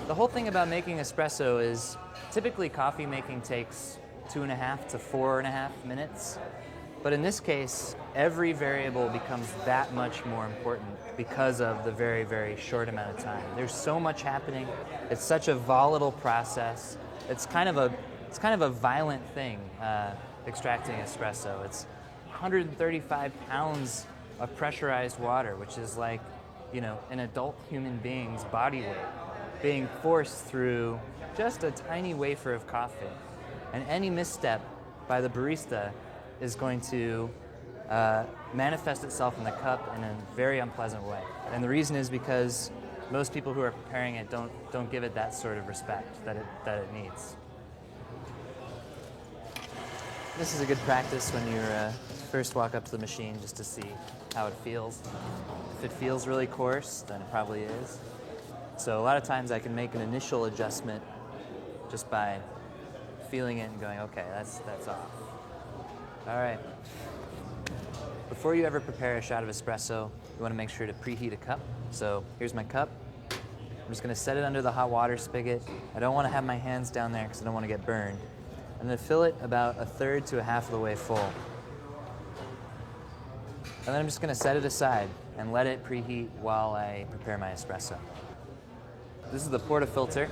The whole thing about making espresso is typically coffee making takes 2.5 to 4.5 minutes. But in this case, every variable becomes that much more important because of the very, very short amount of time. There's so much happening. It's such a volatile process. It's kind of a violent thing, extracting espresso. It's 135 pounds of pressurized water, which is like, an adult human being's body weight, being forced through just a tiny wafer of coffee. And any misstep by the barista is going to manifest itself in the cup in a very unpleasant way. And the reason is because most people who are preparing it don't give it that sort of respect that it needs. This is a good practice when you first walk up to the machine, just to see how it feels. If it feels really coarse, then it probably is. So a lot of times I can make an initial adjustment just by feeling it and going, okay, that's off. All right. Before you ever prepare a shot of espresso, you want to make sure to preheat a cup. So here's my cup. I'm just going to set it under the hot water spigot. I don't want to have my hands down there because I don't want to get burned. I'm going to fill it about 1/3 to 1/2 of the way full. And then I'm just going to set it aside and let it preheat while I prepare my espresso. This is the portafilter.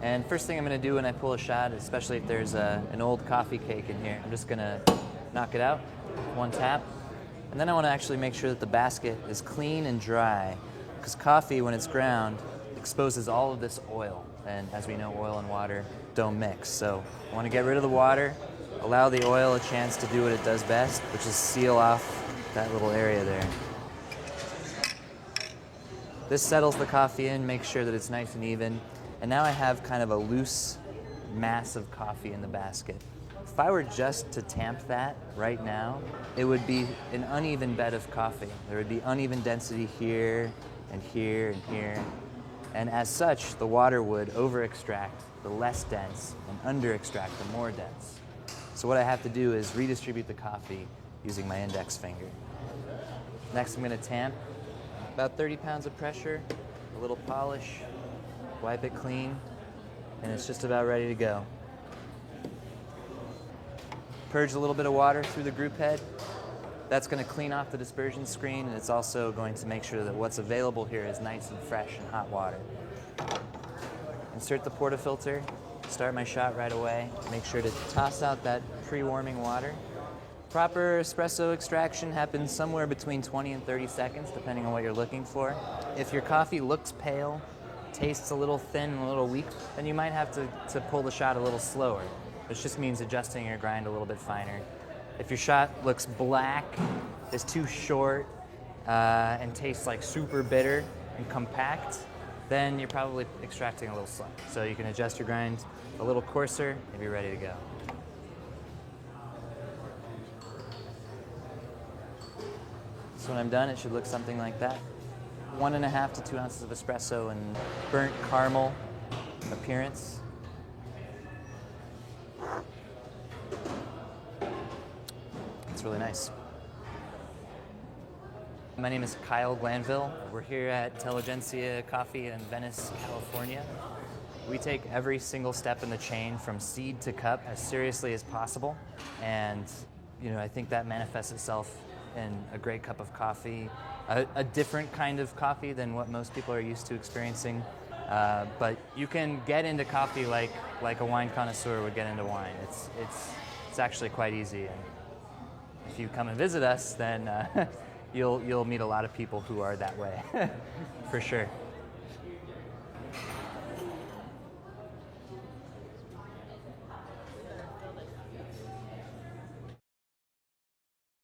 And first thing I'm going to do when I pull a shot, especially if there's an old coffee cake in here, I'm just going to knock it out, one tap. And then I want to actually make sure that the basket is clean and dry, because coffee, when it's ground, exposes all of this oil. And as we know, oil and water don't mix. So I want to get rid of the water, allow the oil a chance to do what it does best, which is seal off that little area there. This settles the coffee in, makes sure that it's nice and even. And now I have kind of a loose mass of coffee in the basket. If I were just to tamp that right now, it would be an uneven bed of coffee. There would be uneven density here and here and here. And as such, the water would over-extract the less dense and under-extract the more dense. So what I have to do is redistribute the coffee using my index finger. Next, I'm going to tamp. About 30 pounds of pressure, a little polish, wipe it clean, and it's just about ready to go. Purge a little bit of water through the group head. That's going to clean off the dispersion screen, and it's also going to make sure that what's available here is nice and fresh and hot water. Insert the portafilter, start my shot right away. Make sure to toss out that pre-warming water. Proper espresso extraction happens somewhere between 20 and 30 seconds, depending on what you're looking for. If your coffee looks pale, tastes a little thin and a little weak, then you might have to pull the shot a little slower, which just means adjusting your grind a little bit finer. If your shot looks black, is too short, and tastes like super bitter and compact, then you're probably extracting a little slow. So you can adjust your grind a little coarser and be ready to go. So when I'm done, it should look something like that. 1.5 to 2 ounces of espresso and burnt caramel appearance. It's really nice. My name is Kyle Glanville. We're here at Telligencia Coffee in Venice, California. We take every single step in the chain from seed to cup as seriously as possible. And I think that manifests itself in a great cup of coffee, a different kind of coffee than what most people are used to experiencing. But you can get into coffee like a wine connoisseur would get into wine. It's actually quite easy. And if you come and visit us, then you'll meet a lot of people who are that way, for sure.